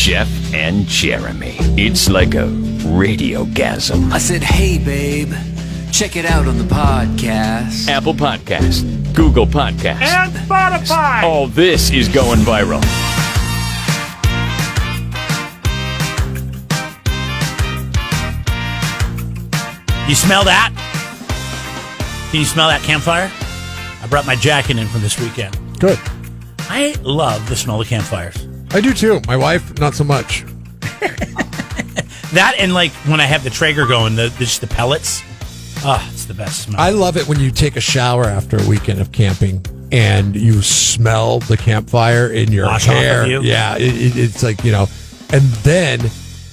Jeff and Jeremy. It's like a radiogasm. I said, hey, babe, check it out on the podcast. Apple Podcast, Google Podcast, and Spotify. All this is going viral. You smell that? Can you smell that campfire? I brought my jacket in from this weekend. Good. I love the smell of campfires. I do too. My wife, not so much. That and like when I have the Traeger going, just the pellets. Oh, it's the best smell. I love it when you take a shower after a weekend of camping and you smell the campfire in your Wash hair. off of you. Yeah, it's like, and then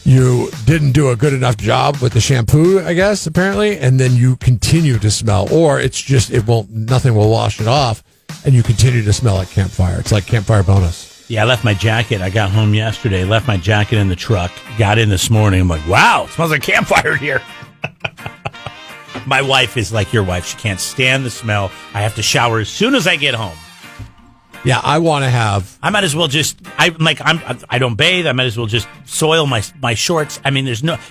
you didn't do a good enough job with the shampoo, I guess, apparently, and then you continue to smell, or it's just nothing will wash it off, and you continue to smell like campfire. It's like campfire bonus. Yeah, I left my jacket. I got home yesterday, left my jacket in the truck, got in this morning. I'm like, wow, it smells like campfire in here. My wife is like your wife. She can't stand the smell. I have to shower as soon as I get home. Yeah, I want to have. I might as well just. I don't bathe. I might as well just soil my shorts. I mean,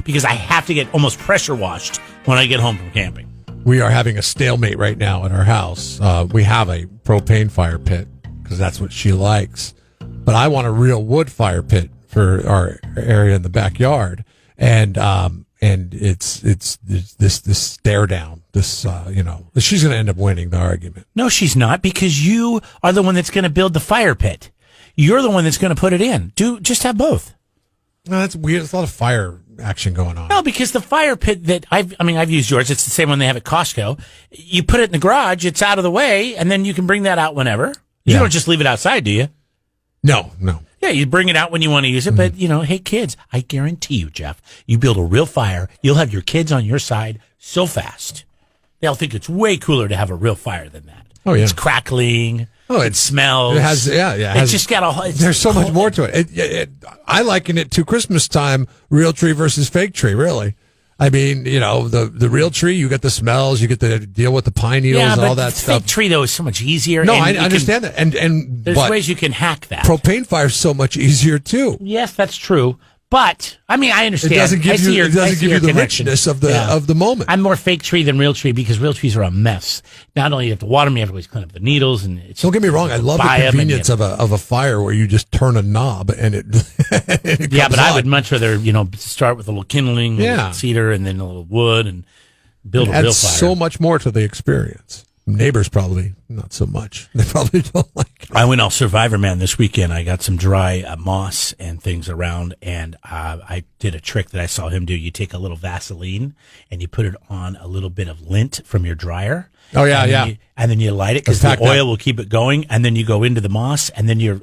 because I have to get almost pressure washed when I get home from camping. We are having a stalemate right now at our house. We have a propane fire pit because that's what she likes, but I want a real wood fire pit for our area in the backyard, and it's this stare down. This, she's going to end up winning the argument. No, she's not, because you are the one that's going to build the fire pit. You're the one that's going to put it in. Just have both. No, that's weird. There's a lot of fire action going on. No, because the fire pit that I've used yours. It's the same one they have at Costco. You put it in the garage. It's out of the way, and then you can bring that out whenever. You don't just leave it outside, do you? No. Yeah, you bring it out when you want to use it. But, hey, kids, I guarantee you, Jeff, you build a real fire, you'll have your kids on your side so fast. They'll think it's way cooler to have a real fire than that. Oh, yeah. It's crackling. Oh, it smells. It has, yeah. It's just got there's so much more to it. I liken it to Christmas time, real tree versus fake tree, really. I mean, the real tree, you get the smells, you get to deal with the pine needles and all that stuff. Fake tree, though, is so much easier. No, I understand that. And there's ways you can hack that. Propane fire is so much easier, too. Yes, that's true. But, I understand. It doesn't give you the connection. richness of the moment. I'm more fake tree than real tree because real trees are a mess. Not only do you have to water them, you have to always clean up the needles. And don't get me wrong, I love the convenience of a fire where you just turn a knob and it yeah, but I would much rather, start with a little kindling, a little cedar, and then a little wood and build a real fire. Adds so much more to the experience. Neighbors probably not so much. They probably don't like it. I went all Survivor Man this weekend. I got some dry moss and things around, and I did a trick that I saw him do. You take a little Vaseline and you put it on a little bit of lint from your dryer. Oh yeah, and then you light it because the oil will keep it going, and then you go into the moss, and then you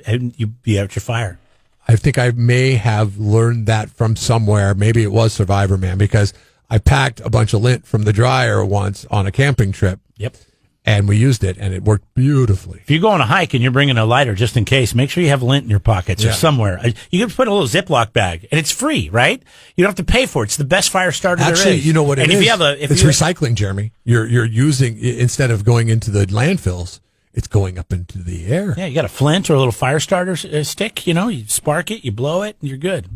be out your fire. I think I may have learned that from somewhere. Maybe it was Survivor Man, because I packed a bunch of lint from the dryer once on a camping trip. Yep. And we used it, and it worked beautifully. If you go on a hike and you're bringing a lighter just in case, make sure you have lint in your pockets or somewhere. You can put a little Ziploc bag, and it's free, right? You don't have to pay for it. It's the best fire starter there is. Actually, you know what it is? It's recycling, Jeremy. You're using, instead of going into the landfills, it's going up into the air. Yeah, you got a flint or a little fire starter stick, you spark it, you blow it, and you're good.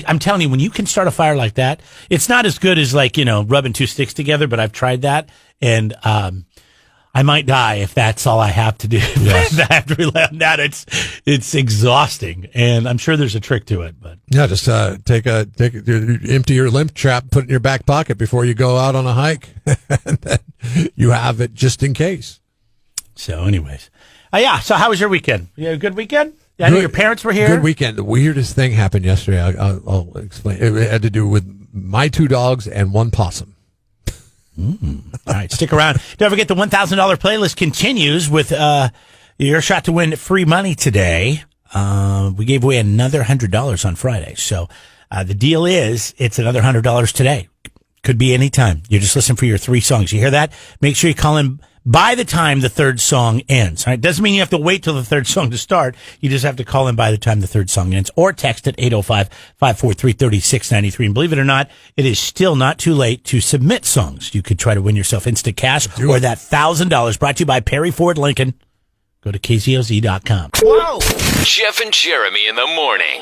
I'm telling you, when you can start a fire like that, it's not as good as rubbing two sticks together, but I've tried that, and I might die if that's all I have to do. Yes. I have to rely on that. It's exhausting, and I'm sure there's a trick to it. But yeah, just empty your limp trap, put it in your back pocket before you go out on a hike, and then you have it just in case. So, anyways, So, how was your weekend? You had a good weekend? I know your parents were here. Good weekend. The weirdest thing happened yesterday. I'll explain. It had to do with my two dogs and one possum. All right, stick around. Don't forget the $1,000 playlist continues with your shot to win free money today. We gave away another $100 on Friday. So the deal is it's another $100 today. Could be any time. You're just listening for your 3 songs. You hear that? Make sure you call in by the time the third song ends. All right? Doesn't mean you have to wait till the third song to start. You just have to call in by the time the third song ends, or text at 805-543-3693. And believe it or not, it is still not too late to submit songs. You could try to win yourself instant cash or that $1,000, brought to you by Perry Ford Lincoln. Go to KZOZ.com. Whoa! Jeff and Jeremy in the morning.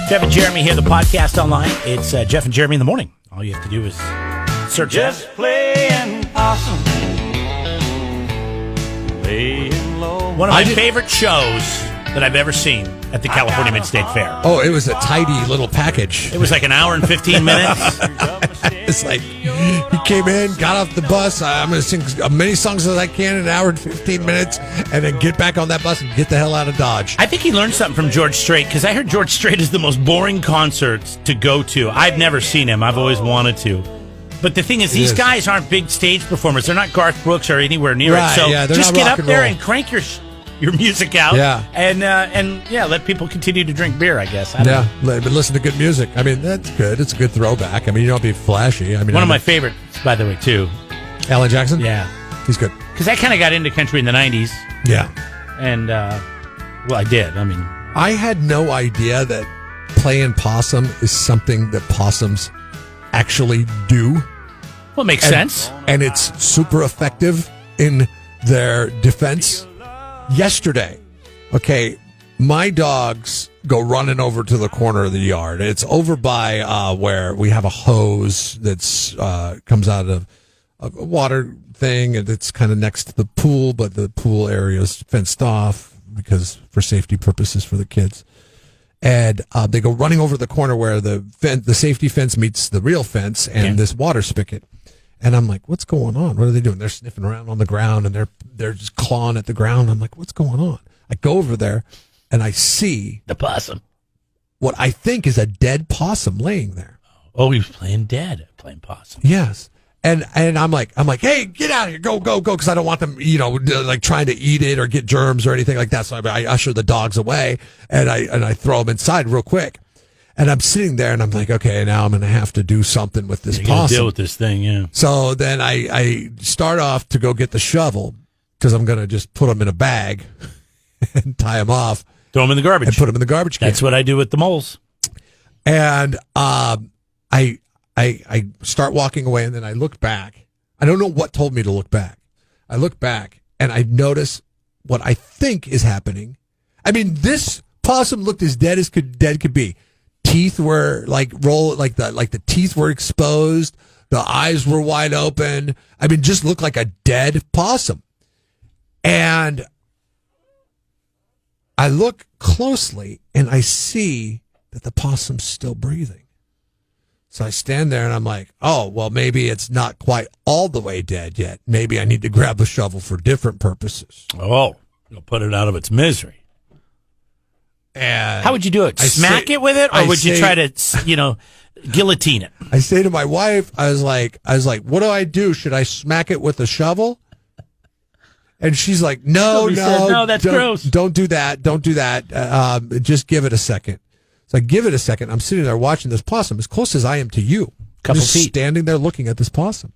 Jeff and Jeremy here, the podcast online. It's Jeff and Jeremy in the morning. All you have to do is search Just playing possum, laying low. one of my favorite shows that I've ever seen at the California Mid-State Fair. Oh, it was a tidy little package. It was like an hour and 15 minutes. It's like he came in, got off the bus. I'm going to sing as many songs as I can in an hour and 15 minutes, and then get back on that bus and get the hell out of Dodge. I think he learned something from George Strait, because I heard George Strait is the most boring concert to go to. I've never seen him. I've always wanted to. But the thing is, these guys aren't big stage performers. They're not Garth Brooks or anywhere near Right, it. So yeah, they're just not get rock up and there roll. and crank your music out. Yeah. And let people continue to drink beer, I guess. I don't know. But listen to good music. I mean, that's good. It's a good throwback. I mean, you don't have to be flashy. I mean, One of my favorites, by the way, too. Alan Jackson? Yeah. He's good. Because I kind of got into country in the 90s. Yeah. And, well, I did. I mean, I had no idea that playing possum is something that possums actually do. well, it makes sense. And it's super effective in their defense. Yesterday, okay, my dogs go running over to the corner of the yard. It's over by where we have a hose that's comes out of a water thing, and it's kind of next to the pool, but the pool area is fenced off because for safety purposes for the kids. And they go running over the corner where the safety fence meets the real fence and this water spigot. And I'm like, what's going on? What are they doing? They're sniffing around on the ground, and they're just clawing at the ground. I'm like, what's going on? I go over there, and I see The possum. what I think is a dead possum laying there. Oh, he was playing dead, playing possum. Yes. And I'm like, hey, get out of here. Go, because I don't want them, like trying to eat it or get germs or anything like that. So I usher the dogs away, and I throw them inside real quick. And I'm sitting there, and I'm like, okay, now I'm going to have to do something with this You gotta possum. deal with this thing, yeah. So then I start off to go get the shovel, because I'm going to just put them in a bag and tie them off Throw them in the garbage. and put them in the garbage can. That's what I do with the moles. And I start walking away, and then I look back. I don't know what told me to look back. I look back, and I notice what I think is happening. I mean, this possum looked as dead as dead could be. Teeth were the teeth were exposed. The eyes were wide open. I mean, just looked like a dead possum. And I look closely, and I see that the possum's still breathing. So I stand there, and I'm like, oh, well, maybe it's not quite all the way dead yet. Maybe I need to grab a shovel for different purposes. Oh, you'll put it out of its misery. And How would you do it? Smack it with it, or would you try to, guillotine it? I say to my wife, I was like, what do I do? Should I smack it with a shovel? And she's like, no, that's gross. Don't do that. Don't do that. Just give it a second. So I give it a second. I'm sitting there watching this possum as close as I am to you. Couple just feet. standing there looking at this possum.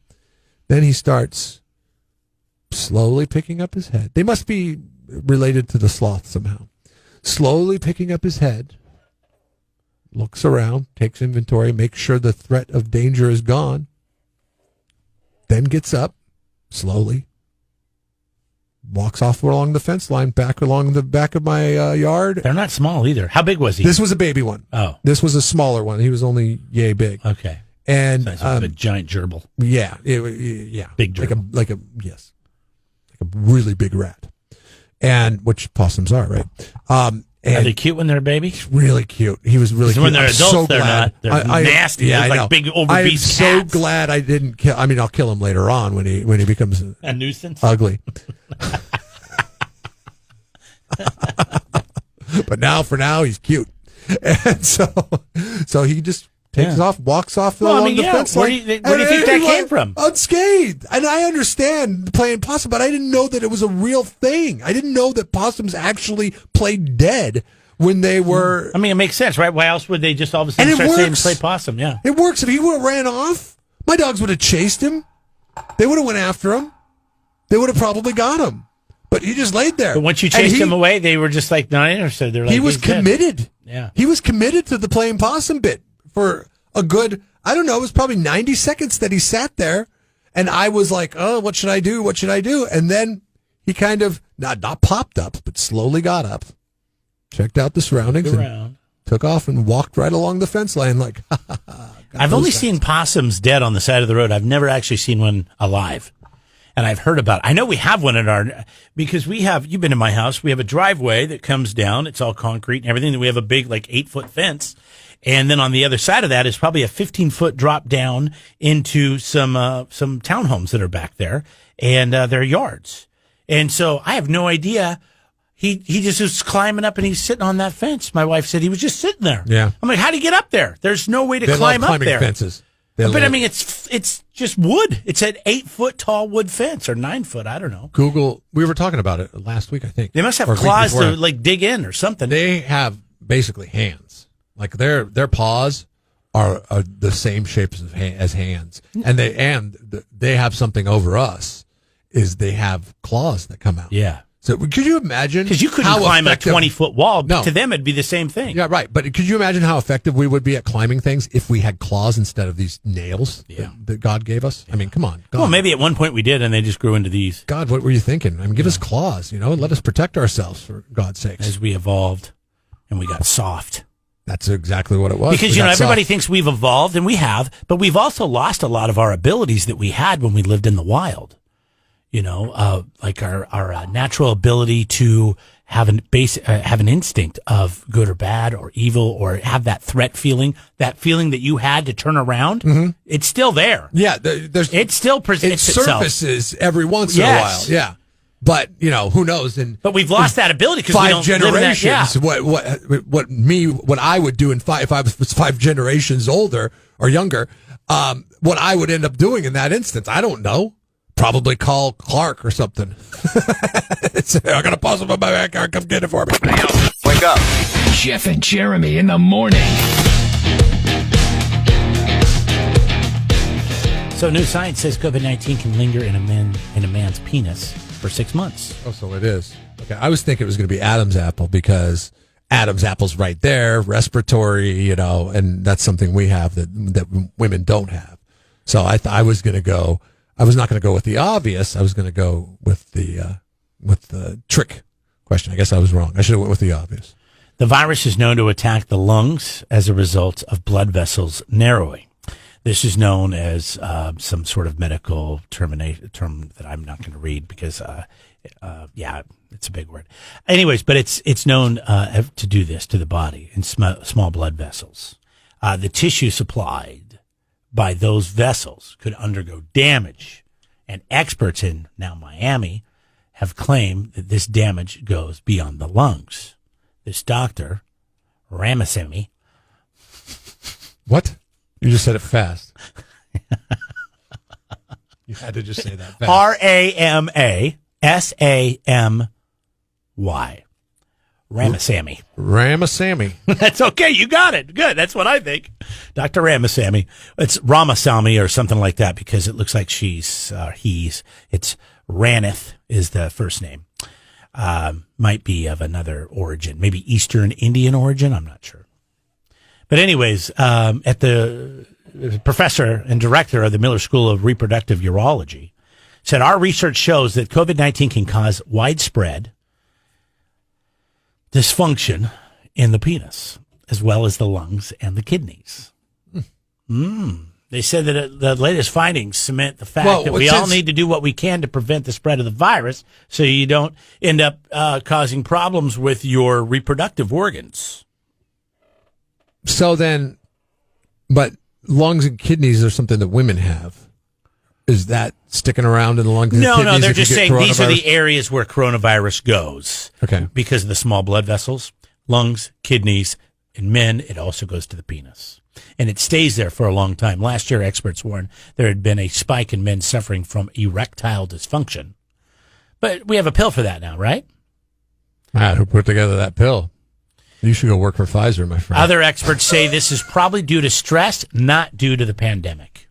Then he starts slowly picking up his head. They must be related to the sloth somehow. Slowly picking up his head, looks around, takes inventory, makes sure the threat of danger is gone, then gets up slowly, walks off along the fence line, back along the back of my yard. They're not small either. How big was he? This was a baby one. Oh. This was a smaller one. He was only yay big. Okay. And Sounds like a giant gerbil. yeah, yeah, Big gerbil. like a really big rat, and which possums are, right? Are And they cute when they're a baby? really cute. He was really cute. When they're I'm adults, so they're glad. not. They're nasty. Yeah, They're I like know. big I'm overbeast so cats. glad I didn't kill. I mean, I'll kill him later on when he becomes A nuisance? ugly. But for now, he's cute, and so he just takes off, walks off along the fence where line. do you think that came from? Unscathed. And I understand playing possum, but I didn't know that it was a real thing. I didn't know that possums actually played dead when they were. I mean, it makes sense, right? Why else would they just all of a sudden And it start saying works. play possum? Yeah. It works. If he would have ran off, my dogs would have chased him. They would have went after him. They would have probably got him. But he just laid there. But once you And chased him away, they were just like not interested. They're like, he was he's dead. committed. Yeah. He was committed to the playing possum bit for a good, I don't know, it was probably 90 seconds that he sat there. And I was like, oh, what should I do? What should I do? And then he kind of, not popped up, but slowly got up, checked out the surroundings, and took off and walked right along the fence line like, I've only seen possums dead on the side of the road. I've never actually seen one alive. And I've heard about it. I know we have one because you've been in my house. We have a driveway that comes down. It's all concrete and everything. We have a big, 8-foot fence. And then on the other side of that is probably a 15-foot drop down into some townhomes that are back there and their yards. And so I have no idea. He just was climbing up and he's sitting on that fence. My wife said he was just sitting there. Yeah. I'm like, how'd he get up there? There's no way to climb up there. Fences. But I mean, it's just wood. It's an 8-foot tall wood fence or 9-foot. I don't know. Google. We were talking about it last week, I think. They must have claws to dig in or something. They have basically hands. Like their paws are the same shape as hands, and they have something over us. Is they have claws that come out. Yeah. So could you imagine? Because you couldn't climb a 20-foot wall. No. To them, it'd be the same thing. Yeah, right. But could you imagine how effective we would be at climbing things if we had claws instead of these nails that God gave us? I mean, come on. God. Well, maybe at one point we did, and they just grew into these. God, what were you thinking? I mean, give us claws, let us protect ourselves, for God's sakes. As we evolved, and we got soft. That's exactly what it was. Because, everybody thinks we've evolved, and we have, but we've also lost a lot of our abilities that we had when we lived in the wild. Like our natural ability to have an instinct of good or bad or evil or have that threat feeling, that feeling that you had to turn around. Mm-hmm. It's still there. Yeah. It still presents itself. It surfaces every once in a while. Yeah. But, who knows? But we've lost that ability because we don't generations. Live in that, What I would do if I was 5 generations older or younger, what I would end up doing in that instance, I don't know. Probably call Clark or something. I got a Possum in my backyard. Come get it for me. Wake up. Jeff and Jeremy in the morning. So new science says COVID-19 can linger in a man's penis for 6 months. Oh, so it is. Okay, I was thinking it was going to be Adam's apple because Adam's apple's right there, respiratory, and that's something we have that women don't have. So I was going to go. I was not going to go with the obvious. I was going to go with the trick question. I guess I was wrong. I should have went with the obvious. The virus is known to attack the lungs as a result of blood vessels narrowing. This is known as some sort of medical term that I'm not going to read because, it's a big word. Anyways, but it's known to do this to the body in small blood vessels. The tissue supplied by those vessels could undergo damage, and experts in now Miami have claimed that this damage goes beyond the lungs. This doctor, Ramasamy. What? You just said it fast. You had to just say that fast. Ramasamy. Ramasamy. That's okay. You got it. Good. That's what I think. Dr. Ramasamy. It's Ramasamy or something like that because it looks like he's. It's Raneth is the first name. Might be of another origin, maybe Eastern Indian origin. I'm not sure. But anyways, at the professor and director of the Miller School of Reproductive Urology said our research shows that COVID-19 can cause widespread dysfunction in the penis, as well as the lungs and the kidneys. They said that the latest findings cement the fact that we all need to do what we can to prevent the spread of the virus so you don't end up causing problems with your reproductive organs. So then, but lungs and kidneys are something that women have. Is that sticking around in the lungs and kidneys? No, they're just saying these are the areas where coronavirus goes. Okay. Because of the small blood vessels, lungs, kidneys. In men, it also goes to the penis. And it stays there for a long time. Last year, experts warned there had been a spike in men suffering from erectile dysfunction. But we have a pill for that now, right? Who put together that pill? You should go work for Pfizer, my friend. Other experts say this is probably due to stress, not due to the pandemic.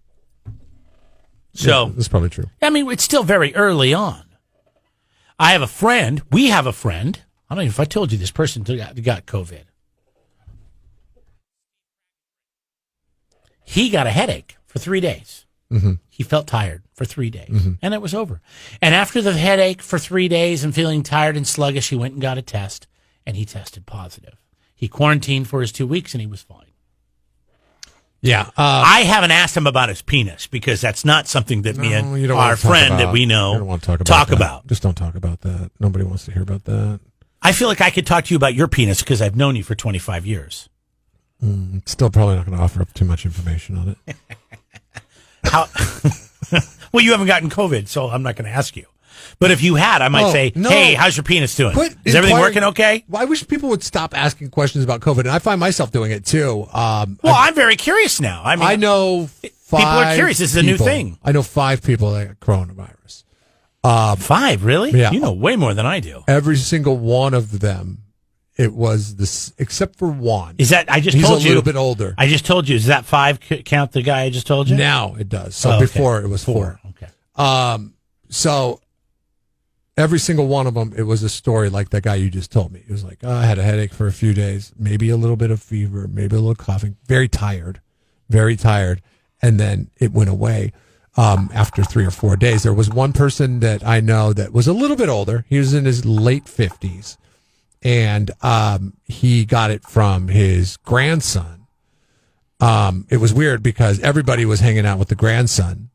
So yeah, that's probably true. I mean, it's still very early on. We have a friend. I don't know if I told you this person got COVID. He got a headache for 3 days. Mm-hmm. He felt tired for 3 days, and it was over. And after the headache for 3 days and feeling tired and sluggish, he went and got a test, and he tested positive. He quarantined for his 2 weeks, and he was fine. Yeah. I haven't asked him about his penis because that's not something that me and our friend that we know you don't want to talk about. Just don't talk about that. Nobody wants to hear about that. I feel like I could talk to you about your penis because I've known you for 25 years. Still probably not going to offer up too much information on it. Well, you haven't gotten COVID, so I'm not going to ask you. But if you had, I might say, no. hey, how's your penis doing? Is everything working okay? Well, I wish people would stop asking questions about COVID, and I find myself doing it too. I'm very curious now. I mean, I know people are curious. This is a new thing. I know 5 people that got coronavirus. 5, really? Yeah. You know way more than I do. Every single one of them, it was this, except for one. Is that, I just He's told you. a little bit older. I just told you. Does that 5 count the guy I just told you? Now it does. So okay. before it was 4. Okay. So every single one of them, it was a story like that guy you just told me. It was like, I had a headache for a few days, maybe a little bit of fever, maybe a little coughing, very tired. And then it went away after 3 or 4 days. There was one person that I know that was a little bit older. He was in his late 50s, and he got it from his grandson. It was weird because everybody was hanging out with the grandson.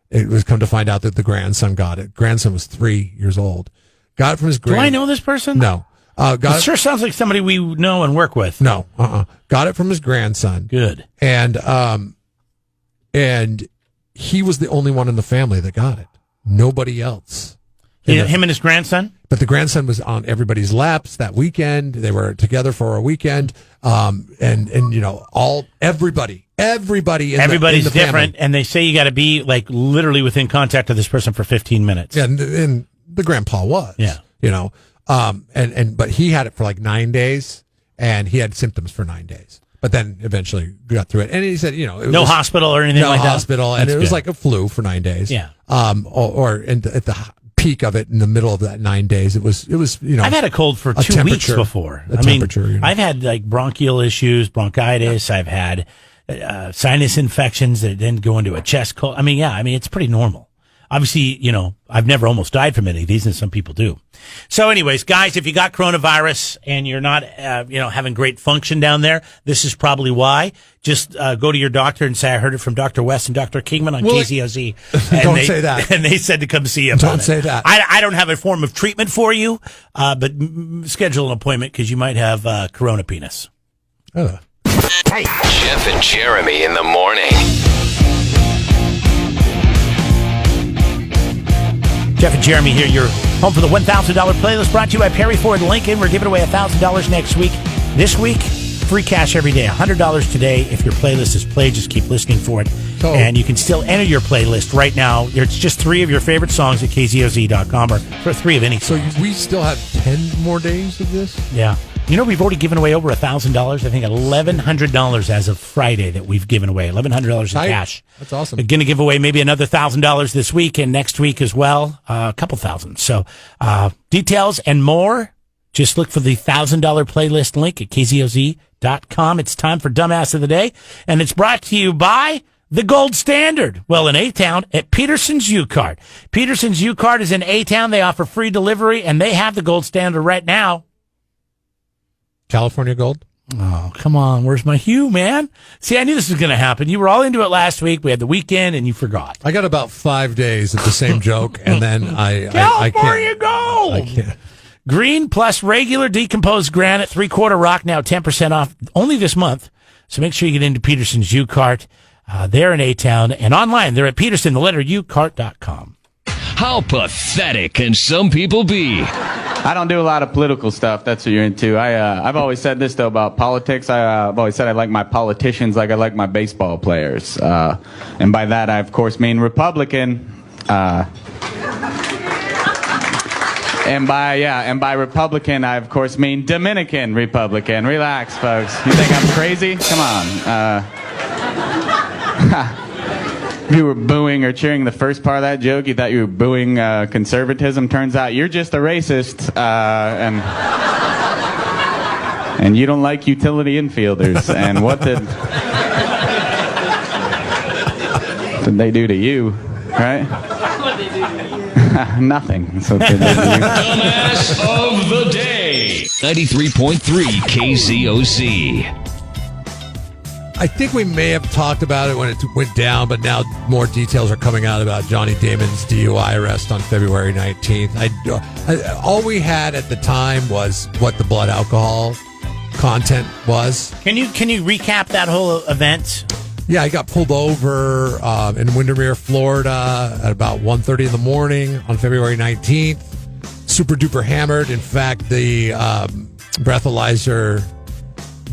It was come to find out that the grandson got it. Grandson was 3 years old. Got it from his Do I know this person? No. It sure sounds like somebody we know and work with. No. Got it from his grandson. Good. And he was the only one in the family that got it. Nobody else. Him and his grandson? But the grandson was on everybody's laps that weekend. They were together for a weekend. And you know, everybody's Everybody's the different, family. and they say you got to be like literally within contact of this person for 15 minutes. And the grandpa was. Yeah. You know. But he had it for like 9 days, and he had symptoms for 9 days. But then eventually got through it. And he said, you know, no hospital or anything like that. No hospital, and That's it was good. like a flu for 9 days. Yeah. Or at the peak of it, in the middle of that 9 days, it was you know. I've had a cold for 2 weeks before. You know. I've had like bronchial issues, bronchitis. I've had sinus infections that then go into a chest cold. It's pretty normal. Obviously, you know, I've never almost died from any of these, and some people do. So anyways, guys, if you got coronavirus and you're not, having great function down there, this is probably why. Just go to your doctor and say, I heard it from Dr. West and Dr. Kingman on KZOZ. Don't say that. And they said to come see you about Don't say that. I don't have a form of treatment for you, but schedule an appointment because you might have corona penis. Jeff and Jeremy in the morning. Jeff and Jeremy here. You're home for the $1,000 playlist brought to you by Perry Ford Lincoln. We're giving away $1,000 next week. This week, free cash every day. $100 today. If your playlist is played, just keep listening for it. And you can still enter your playlist right now. It's just 3 of your favorite songs at kzoz.com or for 3 of any. So we still have 10 more days of this? Yeah. You know, we've already given away over $1,000. I think $1,100 as of Friday that we've given away. $1,100 in cash. That's awesome. We're going to give away maybe another $1,000 this week and next week as well. A couple thousand. So details and more, just look for the $1,000 playlist link at kzoz.com. It's time for Dumbass of the Day, and it's brought to you by the Gold Standard. Well, in A-Town at Peterson's U-Card. Peterson's U-Card is in A-Town. They offer free delivery, and they have the Gold Standard right now. California Gold? Oh, come on. Where's my hue, man? See, I knew this was going to happen. You were all into it last week. We had the weekend, and you forgot. I got about 5 days of the same joke, and then I California Gold! I can't. Green plus regular decomposed granite, 3/4 rock, now 10% off only this month. So make sure you get into Peterson's U-Cart. They're in A-Town, and online, they're at Peterson, the letter U-Cart.com. How pathetic can some people be? I don't do a lot of political stuff. That's what you're into. I've always said this, though, about politics. I've always said I like my politicians like I like my baseball players. And by that, I, of course, mean Republican. And by Republican, I, of course, mean Dominican Republican. Relax, folks. You think I'm crazy? Come on. If you were booing or cheering the first part of that joke, you thought you were booing conservatism. Turns out you're just a racist, and you don't like utility infielders. And what did they do to you, right? Nothing. So what they did to you. Dumbass of the Day. Miami. 93.3 KZOZ. I think we may have talked about it when it went down, but now more details are coming out about Johnny Damon's DUI arrest on February 19th. All we had at the time was what the blood alcohol content was. Can you recap that whole event? Yeah, he got pulled over in Windermere, Florida at about 1:30 in the morning on February 19th. Super duper hammered. In fact, the breathalyzer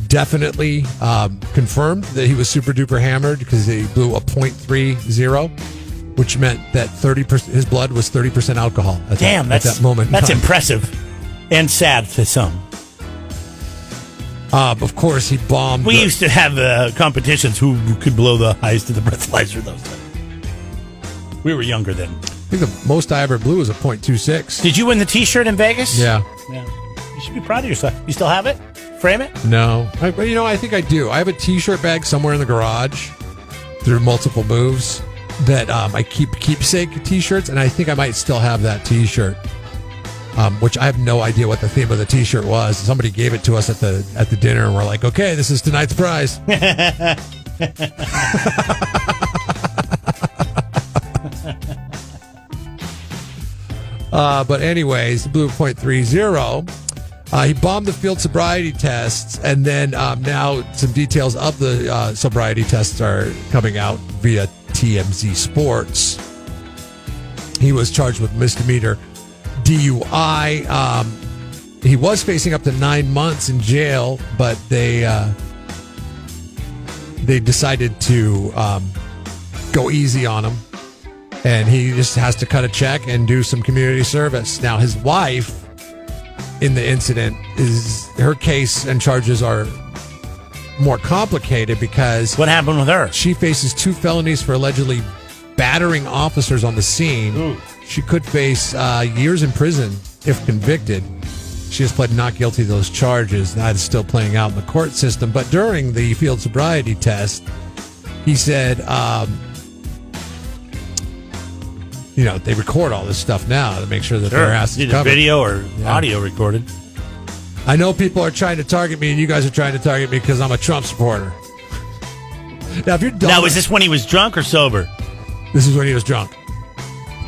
definitely confirmed that he was super duper hammered because he blew a .30, which meant that 30% his blood was 30% alcohol. At that moment. That's impressive and sad to some. Of course, he bombed. We used to have competitions who could blow the highest of the breathalyzer those days. We were younger then. I think the most I ever blew was a .26. Did you win the T-shirt in Vegas? Yeah. You should be proud of yourself. You still have it? Frame it? No. I think I do. I have a T-shirt bag somewhere in the garage through multiple moves that I keep keepsake T-shirts, and I think I might still have that T-shirt, which I have no idea what the theme of the T-shirt was. Somebody gave it to us at the dinner, and we're like, okay, this is tonight's prize. But anyways, blew a .30. He bombed the field sobriety tests, and then now some details of the sobriety tests are coming out via TMZ Sports. He was charged with misdemeanor DUI. He was facing up to 9 months in jail, but they decided to go easy on him, and he just has to cut a check and do some community service. Now, his wife in the incident, her case and charges are more complicated because what happened with her? She faces 2 felonies for allegedly battering officers on the scene. Ooh. She could face years in prison if convicted. She has pled not guilty to those charges. That is still playing out in the court system. But during the field sobriety test, he said, they record all this stuff now to make sure that their ass is covered. Video or audio recorded. I know people are trying to target me, and you guys are trying to target me because I'm a Trump supporter. Now, if you're dumb, now, is this when he was drunk or sober? This is when he was drunk.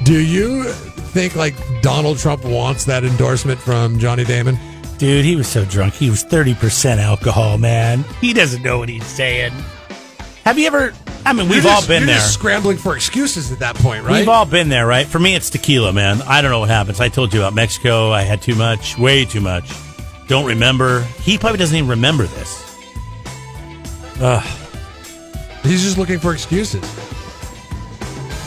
Do you think like Donald Trump wants that endorsement from Johnny Damon? Dude, he was so drunk. He was 30% alcohol, man. He doesn't know what he's saying. Have you ever... I mean, we've all been there. You're just scrambling for excuses at that point, right? We've all been there, right? For me, it's tequila, man. I don't know what happens. I told you about Mexico. I had too much, way too much. Don't remember. He probably doesn't even remember this. He's just looking for excuses.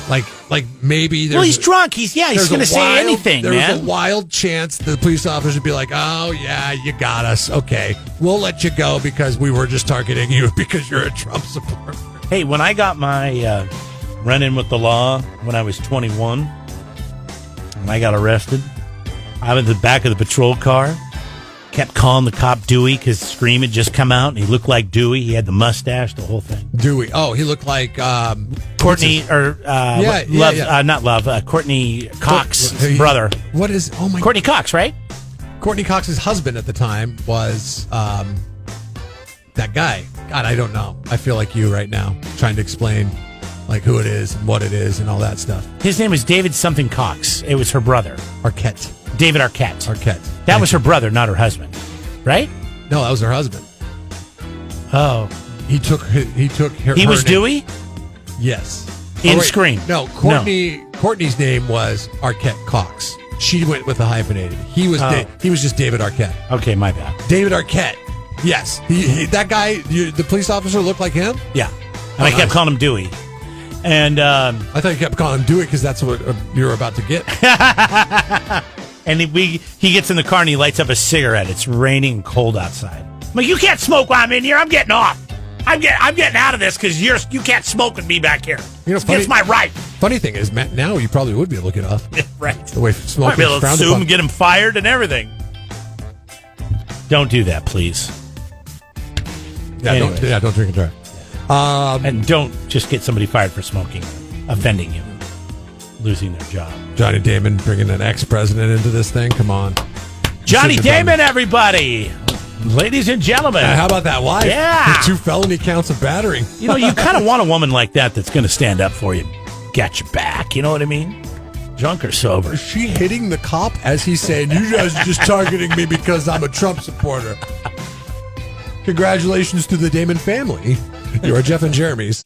Like maybe there's... Well, he's drunk. He's going to say anything, man. There's a wild chance the police officers would be like, oh, yeah, you got us. Okay, we'll let you go because we were just targeting you because you're a Trump supporter. Hey, when I got my run-in with the law when I was 21, and I got arrested, I was in the back of the patrol car, kept calling the cop Dewey because Scream had just come out, and he looked like Dewey. He had the mustache, the whole thing. Dewey. Oh, he looked like... Courtney, Courtney Cox's brother. What is... Oh, my... Courtney Cox, right? Courtney Cox's husband at the time was that guy. God, I don't know. I feel like you right now, trying to explain like who it is and what it is and all that stuff. His name was David something Cox. It was her brother. Arquette. David Arquette. Arquette. That was her brother, not her husband. Right? No, that was her husband. Oh. He took her. He was Dewey? Yes. In Scream. No, Courtney's name was Arquette Cox. She went with the hyphenated. He was just David Arquette. Okay, my bad. David Arquette. Yes. That guy, the police officer looked like him? Yeah. And I kept calling him Dewey. And I thought you kept calling him Dewey because that's what you were about to get. And he gets in the car and he lights up a cigarette. It's raining and cold outside. I'm like, you can't smoke while I'm in here. I'm getting off. I'm getting out of this because you can't smoke with me back here. It's my right. Funny thing is, Matt, now you probably would be able to get off. Right. The way smoking I'd be able to sue him, get him fired and everything. Don't do that, please. Yeah, don't drink and drive. And don't just get somebody fired for smoking, offending you, losing their job. Johnny Damon bringing an ex-president into this thing. Come on. Johnny decision by Damon, me. everybody. Ladies and gentlemen. How about that wife? Yeah. With 2 felony counts of battering. You know, you kind of want a woman like that that's going to stand up for you, get your back. You know what I mean? Drunk or sober. Is she hitting the cop as he's saying, you guys are just targeting me because I'm a Trump supporter? Congratulations to the Damon family. You are Jeff and Jeremy's.